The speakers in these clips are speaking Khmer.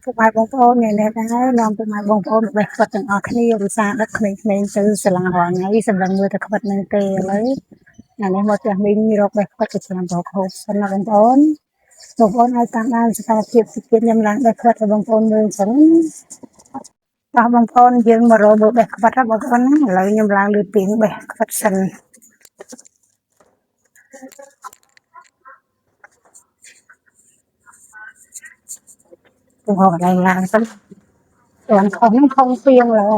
ពួកម៉ែបងប្អូននេះដែរនាំពួកម៉ែបងប្អូនបេះខ្វិតទាំងអស់គ្នាឧស្សាហ៍ដឹកក្មេងៗទៅសាលារាល់ថ្ងៃសម្រាប់មើលតែខ្វិតនឹងទេឥឡូវអានេះមកផ្ទះមីងរកបេះខ្វិតទៅឆ្នាំរកហូបសិនណាបងប្អូនអាចតាមដានសកម្មភាពទីទៀតខ្ញុំឡើងបេះខ្វិតឲ្យបងប្អូនមើលអញ្ចឹងតោះបងប្អូនយើងមករកមើលបេះខ្វិតណាបងប្អូនណាឥឡូវខ្ញុំឡើងលើពីងបេះខ្វិតសិនទៅហៅកន្លែងឡើងសិនส่วนของทองเปรียงแล้ว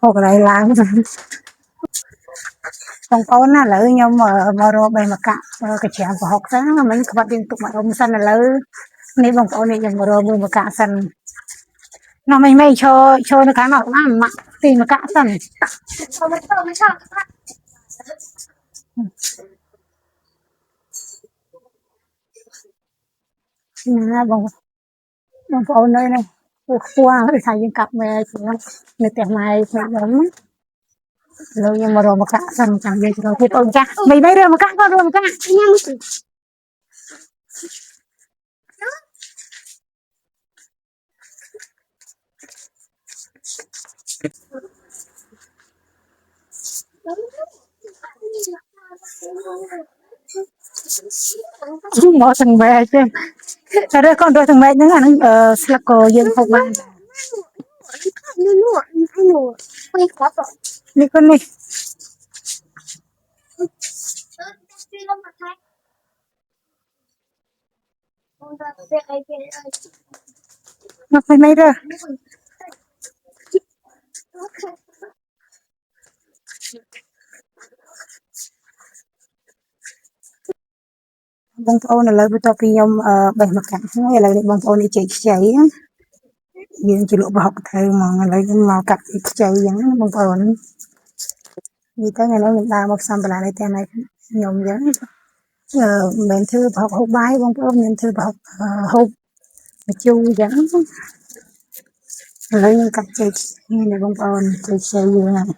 ហៅកន្លែងឡើងបងប្អូនណាឥឡូវខ្ញុំមករកបេះមកកាក់កញ្ច្រាំប្រហុកទៅមិញក្បត់យើងទុកមកអុំសិនឥឡូវនេះបងប្អូននេះខ្ញុំមករកមើលមកកាក់សិននោះមិនឈរនៅខាងនោះណាម៉ាក់ទីមកកាក់សិនណាបងប្អូននៅនេះពួកខ្ពស់ដូចថាយើងកាប់មកខ្ញុំនៅផ្ទះម៉ែខ្ញុំឥឡូវខ្ញុំមករកមកកាក់សិនចាំយើងទៅទៀតអូនចាស់មិនរើមកកាក់ក៏រើមកកាក់ញ៉ាំមកទាំងម៉ែទេតែរើកូនរើទាំងម៉ែហ្នឹងអាហ្នឹងស្លឹកក៏យើងហូបបាននេះក៏នេះមកមិនរើបងប្អូនឥឡូវបន្ទាប់ពីខ្ញុំបេះមកកាក់ហើយឥឡូវនេះបងប្អូននេះចេកខ្ចីយើងជាលក់ប្រហុកទៅហ្មងឥឡូវខ្ញុំមកកាក់ចេកខ្ចីអញ្ចឹងបងប្អូននិយាយទៅថ្ងៃនេះខ្ញុំដើរមកផ្សំបន្លែនៅផ្ទះម៉ែខ្ញុំអញ្ចឹងមិនមែនធ្វើប្រហុកហូបបាយបងប្អូនខ្ញុំធ្វើប្រហុកហូបម្ជូរអញ្ចឹងឥឡូវខ្ញុំកាត់ចេកនេះបងប្អូនចេកខ្ចីយើងហើយ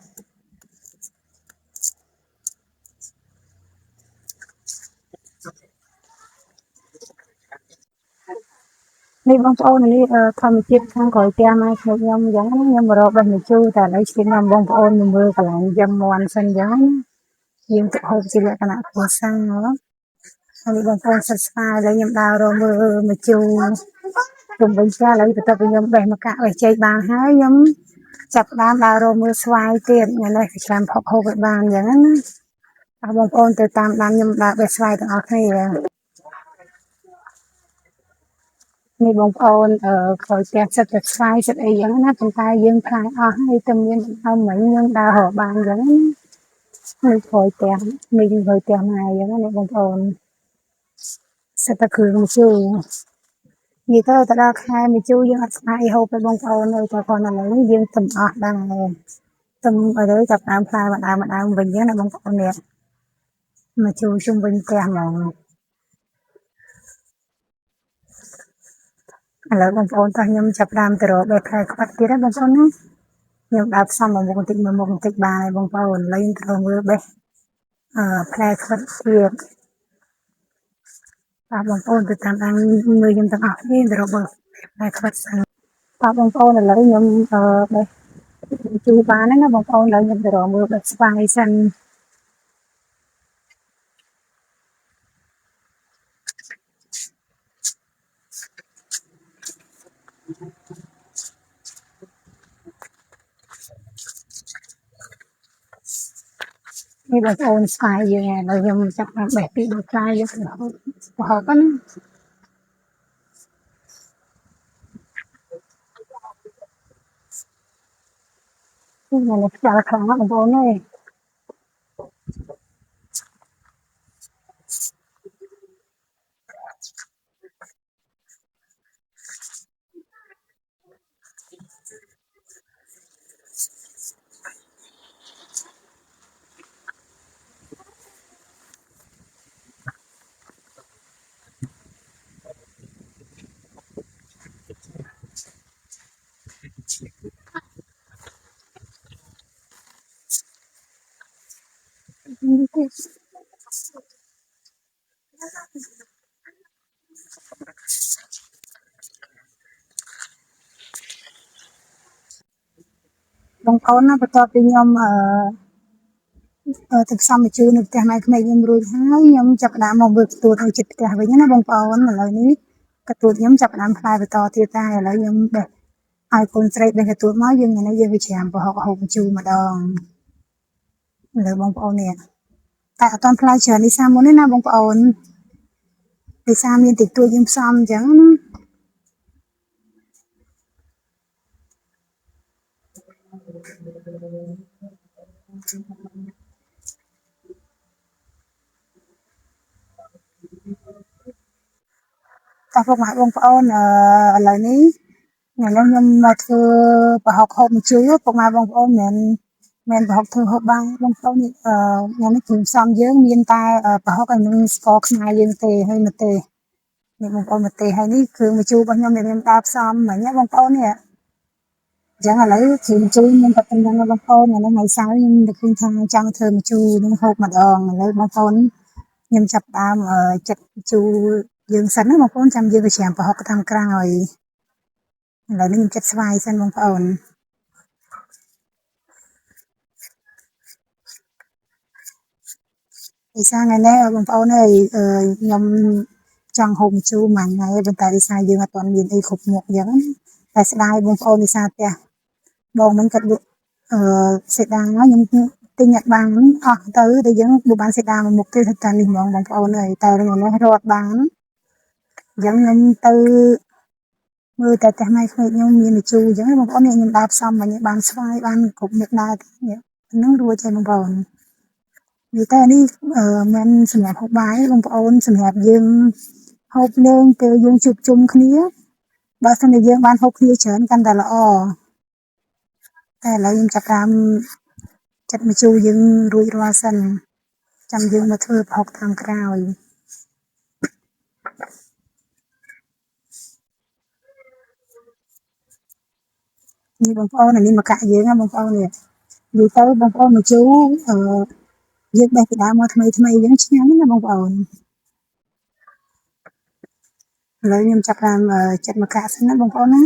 នេះបងប្អូននេះធម្មជាតិខាងក្រោយផ្ទះម៉ែខ្ញុំអញ្ចឹងខ្ញុំមករកបេះម្ជូរតែឥឡូវឆ្លៀតនាំបងប្អូនមកមើលកន្លែងយឹមមាន់សិនអញ្ចឹងយើងទៅហូបជាលក្ខណៈគ្រួសារហើយបងប្អូនសិតស្វាឥឡូវខ្ញុំដើររកមើលម្ជូរជុំវិញផ្ទះឥឡូវបន្ទាប់ពីខ្ញុំបេះមកកាក់បេះចេកបានហើយខ្ញុំចាប់ផ្ដើមដើររកមើលស្វាយទៀតថ្ងៃនេះក៏ច្រើនផុកហូបឲ្យបានអញ្ចឹងណាបងប្អូនទៅតាមដានខ្ញុំដើរបេះស្វាយទាំងអស់គ្នានេះបងប្អូនក្រោយផ្ទះសិតតែស្វាយសិតអីចឹងណាប៉ុន្តែយើងខ្លាចអស់ហើយតែមានដើមមិញយើងដើររកបានអញ្ចឹងនេះក្រោយផ្ទះមីងក្រោយផ្ទះម៉ែអញ្ចឹងណាបងប្អូនសិតតែគ្រឿងម្ជូរនិយាយទៅដល់ខែម្ជូរយើងអត់ស្អាតអីហូបទេបងប្អូនអើយតែគាត់ឥឡូវនេះយើងទំអស់ដែរទំឥឡូវចាប់ដើមផ្លែម្ដងវិញហ្នឹងណាបងប្អូននេះម្ជូរជុំវិញផ្ទះហ្មងឥឡូវបងប្អូនតោះខ្ញុំចាប់ដើមទៅរកបេះផ្លែខ្វិតទៀតណាបងប្អូនណាខ្ញុំដើរផ្សំមកមុខបន្តិចបានហើយបងប្អូនឥឡូវត្រូវមើលបេះផ្លែខ្វិតទៀតបាទបងប្អូនទៅតាមដានមើលខ្ញុំទាំងអស់គ្នាទៅរកបេះផ្លែខ្វិតសិនបាទបងប្អូនឥឡូវខ្ញុំបេះជូរបានហើយណាបងប្អូនឥឡូវខ្ញុំទៅរកមើលបេះស្វាយសិននេះបងប្អូនស្វាយយើងឥឡូវខ្ញុំចាប់បានបេះពីដូចស្វាយយើងប្រហុកណានេះខ្យល់ខ្លាំងណាស់បងប្អូនអើយ បងប្អូនណាបន្ទាប់ពីខ្ញុំទៅផ្សំម្ជូរនៅផ្ទះម៉ែក្មេកខ្ញុំរួចហើយខ្ញុំចាប់ផ្ដើមមកមើលកន្ទួតនៅជិតផ្ទះវិញណាបងប្អូនឥឡូវនេះកន្ទួតខ្ញុំចាប់ផ្ដើមផ្លែបន្តទៀតដែរឥឡូវខ្ញុំបេះឲ្យកូនស្រីបេះកន្ទួតមកយើងថ្ងៃនេះយើងវាច្រាមប្រហុកហូបម្ជូរម្ដងឥឡូវបងប្អូននេះតែអត់ទាន់ផ្លែច្រើននេះសាមុនទេណាបងប្អូនដោយសារមានតិចតួចយើងផ្សំអញ្ចឹងណាតោះពុកម៉ែបងប្អូនឥឡូវនេះថ្ងៃនេះខ្ញុំមកធ្វើប្រហុកហូបម្ជូរពុកម៉ែបងប្អូនមិនប្រហុកធ្វើហូបបានបងប្អូននេះថ្ងៃនេះគ្រឿងផ្សំយើងមានតែប្រហុកហើយនឹងស្ករខ្មែរយើងទេហើយម្ទេសនេះបងប្អូនម្ទេសហើយនេះគ្រឿងម្ជូររបស់ខ្ញុំដែលខ្ញុំដើរផ្សំមិញណាបងប្អូននេះអញ្ចឹងឥឡូវគ្រឿងម្ជូរខ្ញុំតែប៉ុណ្្នឹងបងប្អូនថ្ងៃសៅរ៍ខ្ញុំនឹកឃើញថាចង់ធ្វើម្ជូរនឹងហូបម្ដងឥឡូវបងប្អូនខ្ញុំចាប់ដើមចិត្តម្ជូរយើងសិនណាបងប្អូនចាំយើងទៅច្រាមប្រហុកតាមក្រោយឥឡូវនេះខ្ញុំចិត្តស្វាយសិនបងប្អូនដោយសារថ្ងៃនេះបងប្អូនអើយខ្ញុំចង់ហូបម្ជូរមួយថ្ងៃប៉ុន្តែដោយសារយើងអត់ទាន់មានអីគ្រប់មុខអញ្ចឹងតែស្ដាយបងប្អូនដោយសារផ្ទះបងមិនគាត់លក់សេដាខ្ញុំទិញអត់បានអស់ទៅតែយើងបើបានសេដាមួយមុខទេថាតានេះហ្មងបងប្អូនអើយតែថ្ងៃនេះរត់បានអញ្ចឹងខ្ញុំទៅមើលតែផ្ទះម៉ែក្មេកខ្ញុំមានម្ជូរអញ្ចឹងបងប្អូនខ្ញុំដើរផ្សំមិញបានស្វាយបានគ្រប់មុខដែរហ្នឹងរួចហើយបងប្អូននិយាយតែនេះមិនសម្រាប់ហូបបាយបងប្អូនសម្រាប់យើងហូបលេងពេលយើងជួបជុំគ្នាបើសិនជាយើងបានហូបគ្នាច្រើនកាន់តែល្អតែឥឡូវខ្ញុំចាប់តាមចិត្តម្ជូរយើងរួចរាល់សិនចាំយើងមកធ្វើប្រហុកតាមក្រោយនេះបងប្អូនអានេះមកកាក់យើងណាបងប្អូននេះនិយាយទៅបងប្អូនម្ជូរយើងបេះពីដើមមកថ្មីយើងឆ្ងាញ់ណាបងប្អូនឥឡូវខ្ញុំចាប់តាមចិត្តមកកាក់សិនណាបងប្អូនណា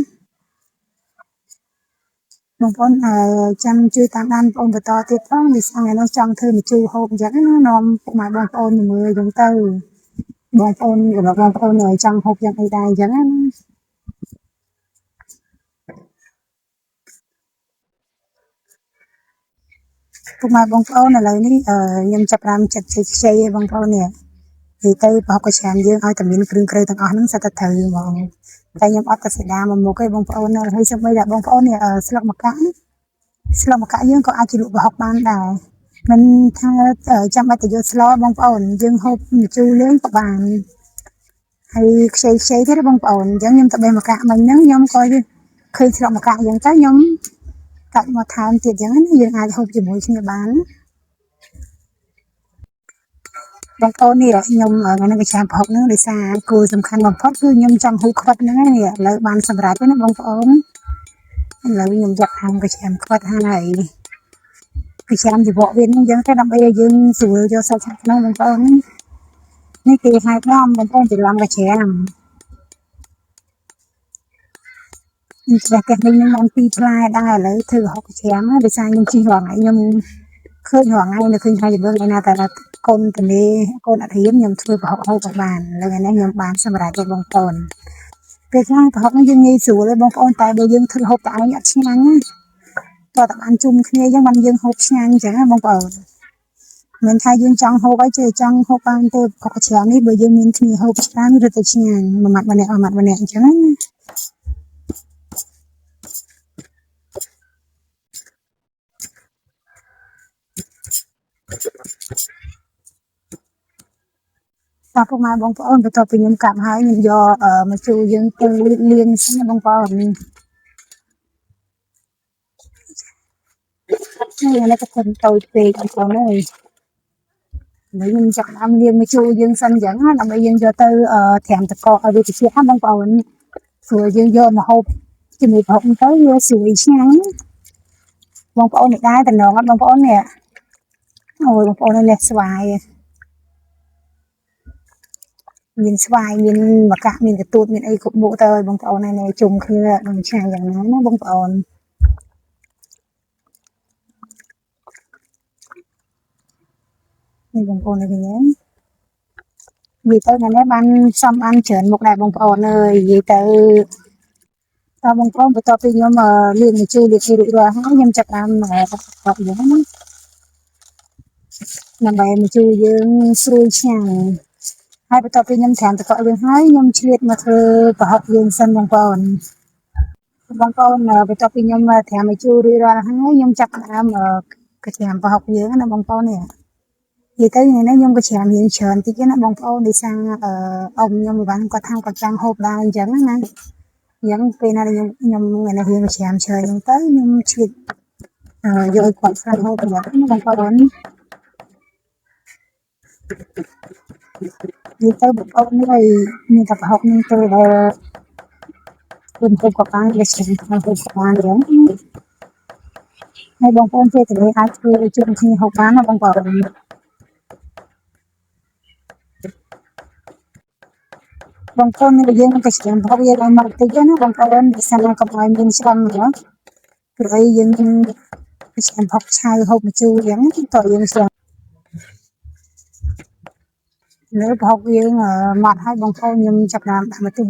បងប្អូនចាំជួយតាមដានបងប្អូនបន្តទៀតផងនេះថ្ងៃនេះចង់ធ្វើម្ជូរហូបអញ្ចឹងណានាំពុកម៉ែបងប្អូនមើលអញ្ចឹងទៅបងប្អូនរបស់បងប្អូនចង់ហូបយ៉ាងអីដែរអញ្ចឹងណាពុកម៉ែបងប្អូនឥឡូវនេះខ្ញុំចាប់តាមចិត្តខ្ចីបងប្អូននេះនិយាយទៅប្រហុកកញ្ច្រាំយើងឲ្យតែមានគ្រឿងក្រៅទាំងអស់ហ្នឹងសិតតែត្រូវហ្មងតែខ្ញុំអត់តែសេដាមួយមុខទេបងប្អូនហើយសូម្បីតែបងប្អូននេះស្លឹកម្កាក់យើងក៏អាចជាលក់ប្រហុកបានដែរមិនថាចាំបាច់ទៅយកស្លបងប្អូនយើងហូបម្ជូរលេងក៏បានហើយខ្ចីទេបងប្អូនអញ្ចឹងខ្ញុំទៅបេះម្កាក់មិញហ្នឹងខ្ញុំក៏ឃើញស្លឹកម្កាក់អញ្ចឹងទៅខ្ញុំកាត់មកថែមទៀតអញ្ចឹងយើងអាចហូបជាមួយគ្នាបានបងប្អូននេះខ្ញុំនៅកញ្ចាំប្រហុកហ្នឹងដោយសារគោលសំខាន់បំផុតគឺខ្ញុំចង់ហូបខ្វិតហ្នឹងនេះឥឡូវបានសម្រាប់ទេណាបងប្អូនឥឡូវខ្ញុំយកហាំកញ្ចាំខ្វិតហើយកញ្ចាំជីវកវាហ្នឹងអញ្ចឹងតែដើម្បីឲ្យយើងស្រួលយកសាច់ខាងក្នុងបងប្អូននេះគេហៅថាបងប្អូនច្រឡំកញ្ចាំផ្ទះនេះខ្ញុំបាន2ផ្លែដែរឥឡូវធ្វើប្រហុកកញ្ចាំដោយសារខ្ញុំជិះរាល់ថ្ងៃខ្ញុំឃើញរាល់ថ្ងៃនៅឃើញថាយើងឯណាតែកូនតនីកូនអត់រៀនខ្ញុំធ្វើប្រហុកហូបបានឥឡូវនេះខ្ញុំបានសម្រាប់បងប្អូនពេលខ្លះប្រហុកនេះយើងងាយស្រួលទេបងប្អូនតែបើយើងធ្វើហូបតែឯងអត់ឆ្ងាញ់តើតបានជុំគ្នាអញ្ចឹងបានយើងហូបឆ្ងាញ់អញ្ចឹងណាបងប្អូនមិនថាយើងចង់ហូបអីចេះចង់ហូបបានទៅប្រហុកកញ្ចាំនេះបើយើងមានគ្នាហូបច្រើនរត់ទៅឆ្ងាញ់មួយម៉ាត់ម្នាក់អញ្ចឹងណាតើពុកម៉ែបងប្អូនបន្ទាប់ពីខ្ញុំកាប់ហើយខ្ញុំយកមកជួយយើងទៅលាងសិនណាបងប្អូននេះនេះក៏คนតូចពេកបងប្អូនអើយខ្ញុំចាប់ដើមលាងមកជួយយើងសិនអញ្ចឹងណាដើម្បីយើងយកទៅត្រាំទឹកកកឲ្យវាត្រជាក់ណាបងប្អូនព្រោះយើងយកមកហូបជាមួយប្រហុកទៅវាស្រួយឆ្ងាញ់បងប្អូននេះដែរតំណងអត់បងប្អូននេះ អូយបងប្អូននៅនេះស្វាយមានស្វាយមានម្កាក់មានកន្ទួតមានអីគ្រប់មុខទៅហើយបងប្អូននៅជុំគ្នានឹងឆ្ងាញ់យ៉ាងណាណាបងប្អូននេះបងប្អូននេះវិញនិយាយទៅថ្ងៃនេះបានសំអានច្រើនមុខដែរបងប្អូនអើយនិយាយទៅតើបងប្អូនបន្ទាប់ពីខ្ញុំលាងម្ជូរលាងរួចរាល់ហើយខ្ញុំចាប់តាមបកយ៉ាងណាដើម្បីម្ជូរយើងស្រួយឆ្ងាញ់ហើយបន្ទាប់ពីខ្ញុំត្រាំទឹកកកយើងហើយខ្ញុំឆ្លៀតមកធ្វើប្រហុកយើងសិនបងប្អូនបន្ទាប់ពីខ្ញុំត្រាំម្ជូររួចរាល់ហើយខ្ញុំចាប់ផ្ដើមកច្រាមប្រហុកយើងណាបងប្អូននេះនិយាយទៅថ្ងៃនេះខ្ញុំក៏ច្រាមរៀងច្រើនតិចណាបងប្អូនដោយសារអ៊ំខ្ញុំបានគាត់ថាគាត់ចង់ហូបដែរអញ្ចឹងណាអញ្ចឹងពេលណាខ្ញុំថ្ងៃនេះរៀងច្រាមច្រើនអញ្ចឹងទៅខ្ញុំឆ្លៀតយកឲ្យគាត់ស្រាប់ហូបប្រយ័ត្នណាបងប្អូននិយាយទៅបងប្អូននេះមានតែប្រហុកនឹងទៅដែលគុំទៅក៏បានវាឆ្ងាញ់ក្នុងហូបបានអញ្ចឹងហើយបងប្អូនពេលទៅអាចធ្វើជុំគ្នាហូបបានណាបងប្អូនបងប្អូននេះយើងក៏ច្រាមប្រហុកយើងឲ្យមកតិចណាបងប្អូនពិសេសកុំឲ្យមានឆ្លងណាព្រោះយើងច្រាមប្រហុកឆៅហូបម្ជូរអញ្ចឹងតើយើងច្រាមនៅប្រហុកយើងម៉ត់ឲ្យបងប្អូនខ្ញុំចាប់តាមដាក់ម្ទេស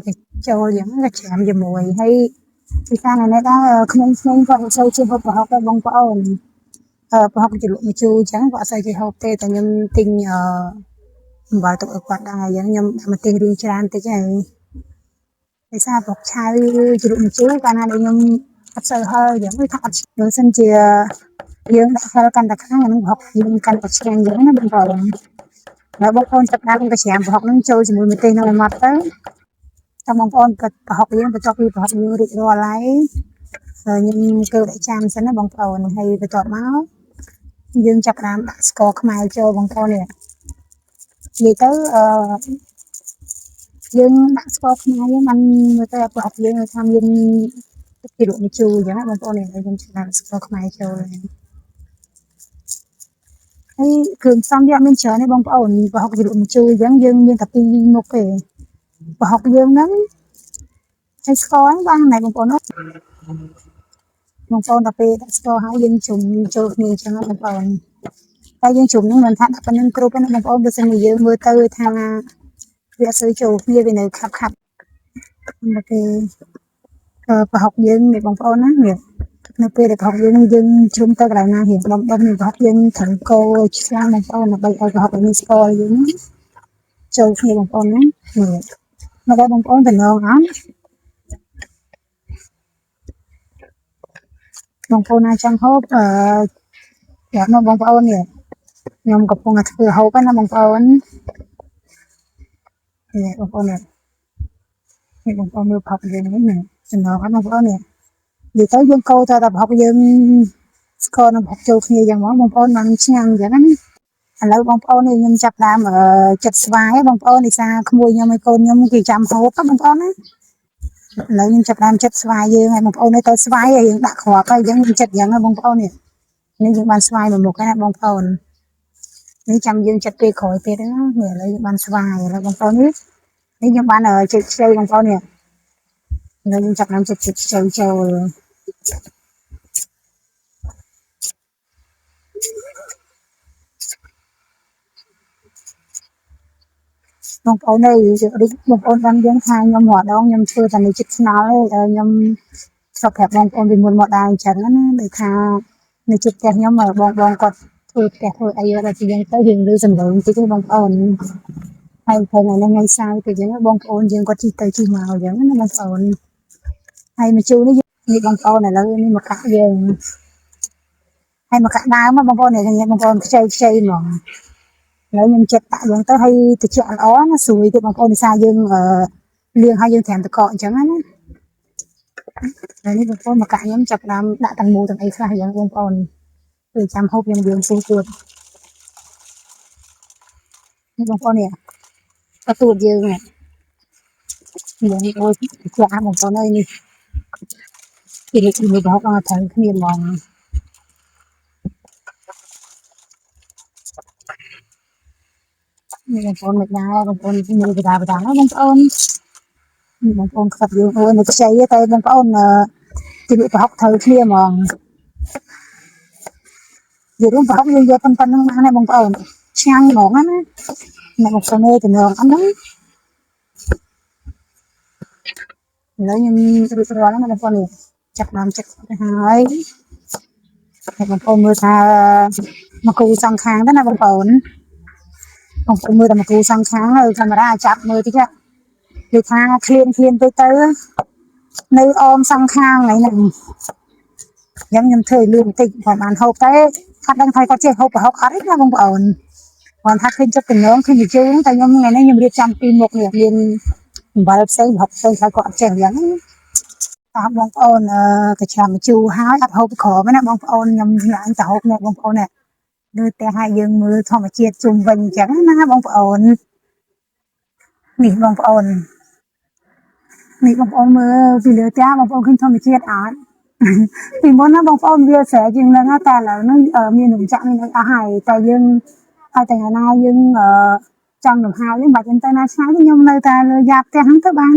ចូលអញ្ចឹងក៏ច្រាមជាមួយហើយពីខាងនេះដែរក្មេងៗក៏មិនសូវជិះហូបប្រហុកដែរបងប្អូនប្រហុកជ្រលក់ម្ជូរអញ្ចឹងក៏អត់សូវជិះហូបទេតែខ្ញុំទិញអំបិលទុកឲ្យគាត់ដែរអញ្ចឹងខ្ញុំដាក់ម្ទេសរៀងច្រើនតិចហើយដោយសារប្រហុកឆៅជ្រលក់ម្ជូរកាលណាដែលខ្ញុំអត់សូវហឹរអញ្ចឹងវាថាអត់បើសិនជាយើងដាក់ហឹរកាន់តែខ្លាំងអានឹងប្រហុកយើងកាន់តែឆ្ងាញ់អញ្ចឹងណាបងប្អូនហើយបងប្អូនចាប់ដាក់ក៏ច្រាមប្រហុកនឹងចូលជាមួយម្ទេសនៅម៉ត់ទៅតើបងប្អូនក៏ប្រហុកយើងបន្ទាប់ពីប្រហុកយើងរួចរាល់ហើយខ្ញុំគឺដាក់ចានសិនណាបងប្អូនហើយបន្ទាប់មកយើងចាប់តាមដាក់ស្ករខ្មែរចូលបងប្អូននេះនិយាយទៅយើងដាក់ស្ករខ្មែរយើងបានមើលទៅប្រហុកយើងថាមានទឹកជ្រលក់ម្ជូរអញ្ចឹងណាបងប្អូននេះខ្ញុំចាប់ដាក់ស្ករខ្មែរចូលហើយគ្រឿងផ្សំយកមានច្រើនទេបងប្អូនប្រហុកជ្រលក់ម្ជូរអញ្ចឹងយើងមានតែពីរមុខទេប្រហុកយើងហ្នឹងហើយស្ករហ្នឹងបានណែបងប្អូនបងប្អូនដល់ពេលដាក់ស្ករហើយយើងជុំចូលគ្នាអញ្ចឹងបងប្អូនតែយើងជុំហ្នឹងមិនថាដាក់ប៉ុណ្្នឹងគ្រប់ទេណាបងប្អូនបើសិនជាយើងមើលទៅថាវាអត់សូវចូលគ្នាវានៅខាប់នៅពេលប្រហុកយើងនេះបងប្អូនណានេះនៅពេលដែលប្រហុកយើងជ្រុំទៅកន្លែងណារៀងដុំប្រហុកយើងត្រូវកូរឆ្ងាញ់បងប្អូនដើម្បីឲ្យប្រហុកមានស្ករយើងចូលគ្នាបងប្អូនណានេះមកដល់បងប្អូនតំណងអត់បងប្អូនណាចង់ហូបប្រាប់មកបងប្អូននេះខ្ញុំកំពុងតែធ្វើហូបណាបងប្អូននេះបងប្អូននេះបងប្អូនមើលប្រហុកយើងនេះចំណងអត់បងប្អូននេះនិយាយទៅយើងកូរទៅដល់ប្រហុកយើងស្ករនិងប្រហុកចូលគ្នាយ៉ាងហ្មងបងប្អូនបានឆ្ងាញ់អញ្ចឹងណាឥឡូវបងប្អូននេះខ្ញុំចាប់ដើមចិត្តស្វាយបងប្អូននេះសារក្មួយខ្ញុំឲ្យកូនខ្ញុំគេចាំហូបបងប្អូនណាឥឡូវខ្ញុំចាប់ដើមចិត្តស្វាយយើងហើយបងប្អូននេះទៅស្វាយហើយយើងដាក់គ្រាប់ហើយអញ្ចឹងចិត្តយ៉ាងណាបងប្អូននេះយើងបានស្វាយមួយមុខហើយណាបងប្អូននេះចាំយើងចិត្តពេលក្រោយទៀតណានេះឥឡូវយើងបានស្វាយឥឡូវបងប្អូននេះខ្ញុំបានចិត្តខ្ចីបងប្អូននេះឥឡូវខ្ញុំចាប់ដើមចិត្តខ្ចីចូលបងប្អូននេះបងប្អូនបានយើងថាខ្ញុំរដងខ្ញុំធ្វើតែនៅចិត្តស្នល់ទេខ្ញុំស្រុកប្រាប់បងប្អូនពីមុនមកដែរអញ្ចឹងណាដូចថានៅចិត្តផ្ទះខ្ញុំបងគាត់ធ្វើផ្ទះធ្វើអីដល់ជាយើងទៅយើងឮសំឡេងតិចទេបងប្អូនហើយផងថ្ងៃសៅរ៍ទៅអញ្ចឹងបងប្អូនយើងគាត់ជិះទៅជិះមកអញ្ចឹងណាបងប្អូនហើយម្ជូរនេះបងប្អូនឥឡូវនេះមកកាក់យើងហើយមកកាក់ដើមបងប្អូននេះបងប្អូនខ្ចីហ្មងហើយខ្ញុំចិត្តដាក់យើងទៅឲ្យត្រជាក់ល្អណាស្រួយទៅបងប្អូនភាសាយើងលាងឲ្យយើងត្រាំទឹកកកអញ្ចឹងណាហើយនេះបងប្អូនមកកាក់ខ្ញុំចាប់ដើមដាក់ទាំងមូលទាំងអីខ្លះអញ្ចឹងបងប្អូនគឺចាំហូបយើងសួរទួតនេះបងប្អូននេះក៏ទួតយើងនេះអូយជាក់បងប្អូនអើយនេះពីនេះប្រហុកអត់ត្រូវគ្នាហ្មង นี่บางคนไม่ได้บางคนมือไปด่าบางคนบางคนขับอยู่ในใจแต่บางคนจะbị học thời kia mà giờ đúng học như giờ phân này bang con trang ngon á mà một số nơi thì ngon lắm đấy lấy nhưng rồi đó là bang con này chặt làm chặt hai bang con mưa tha mà cụ sang khang đó là bang con mưa là mà cụ sang khang rồi camera chặt mưa tí chứ thì tha clean tới nơi ôm sang khang này nè giống như thời lương tịnh còn ăn hộp cái phát đang thay có chơi hộp và hộp khác là bông ổn còn thắtขึ้นจะเป็นน้องขึ้นอยู่ชื่อแต่ยังไงนะยังเรียนจำปีหมกเนี่ยเรียนบาร์เซ่học xây khai quạt trẻยังตามบางคนกระชามจูหายอัดหอบขอไม่นะบางคนยังหลังจากหอบเนี่ยบางคนเนี่ยđưaแต่ให้ยังมือทอมาเชียจุ่มวันจังนะบางคนนี่บางคนนี่บางคนมือวิเลจ้าบางคนขึ้นทอมาเชียอ่านthì muốn nó bông phong bia sẻ nhưng là nó ta là nó ở miền đồng trạng nên ở hải tại dương hai tại ngày nay dương ở trong đồng hai đến bảy trên tay na sáng với nhau nơi ta lừa giặc cái hắn các bạn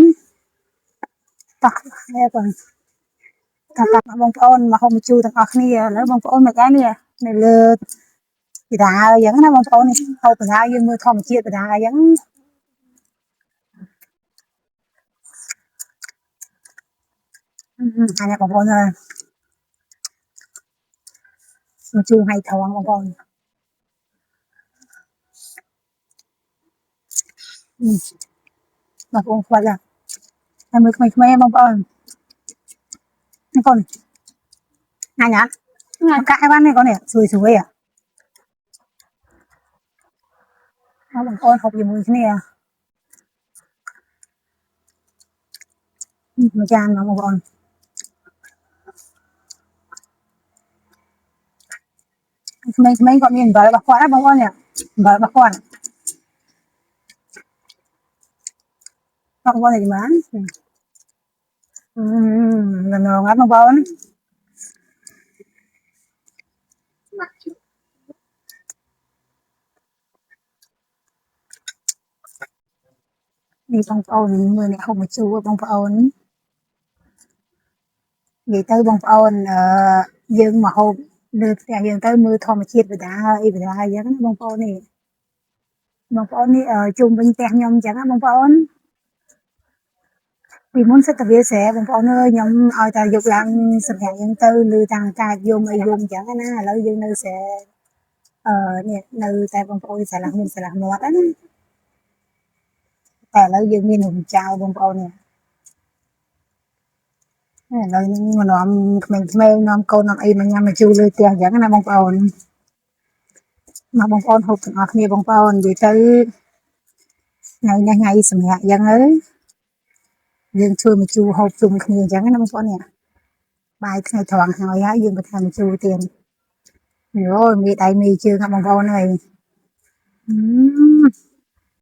tập nghe còn tập bông phong mà không chui tập kia lấy bông phong mà cái này này lừa thì đã vẫn nó bông phong này không phải ai dương mưa thòng chia thì đã vẫn hai nhà bông phong rồi mà chui hay thòng bông phong mà bông phong là em mới mấy bông phong con hai nhá cái bán này con này sủi à nó bằng con học gì mùi thế này à mà chan nó một con mấy con nhìn vào bạc khoan bằng con nè vào bạc khoan con này bán lần nào ngắt bằng con đi bằng con người này không phải chú bằng con vì tới bằng con dương mà hôm được thì dương tới mưa thò mà chết với đá giống bằng con này chung bên tem nhom chẳng bằng con vì muốn sẽ tập chia sẻ bằng con ơi nhom ai ta dục làm sự hẹn nhân tư lưu tăng ca vô mày dùng chẳng na lỡ dương nơi sẽ nè nơi tại bằng con sẽ làm một đóแต่แล้วยังมีหนุ่มเจ้าบางคนเนี่ยเรามันน้อมไม่น้อมโกนน้อมไอ้มันยังมาจูเลยเตียงอย่างนั้นบางคนมาบางคนหกถึงออกนี่บางคนอยู่tới ngàyสมัยยังยังช่วยมาจูหกจุ่มគ្នាអញ្ចឹងណាបងប្អូននេះបាយថ្ងៃត្រង់ហើយយើងទៅធ្វើមកจูទៀតយោមានដៃមីជើងបងប្អូនហើយ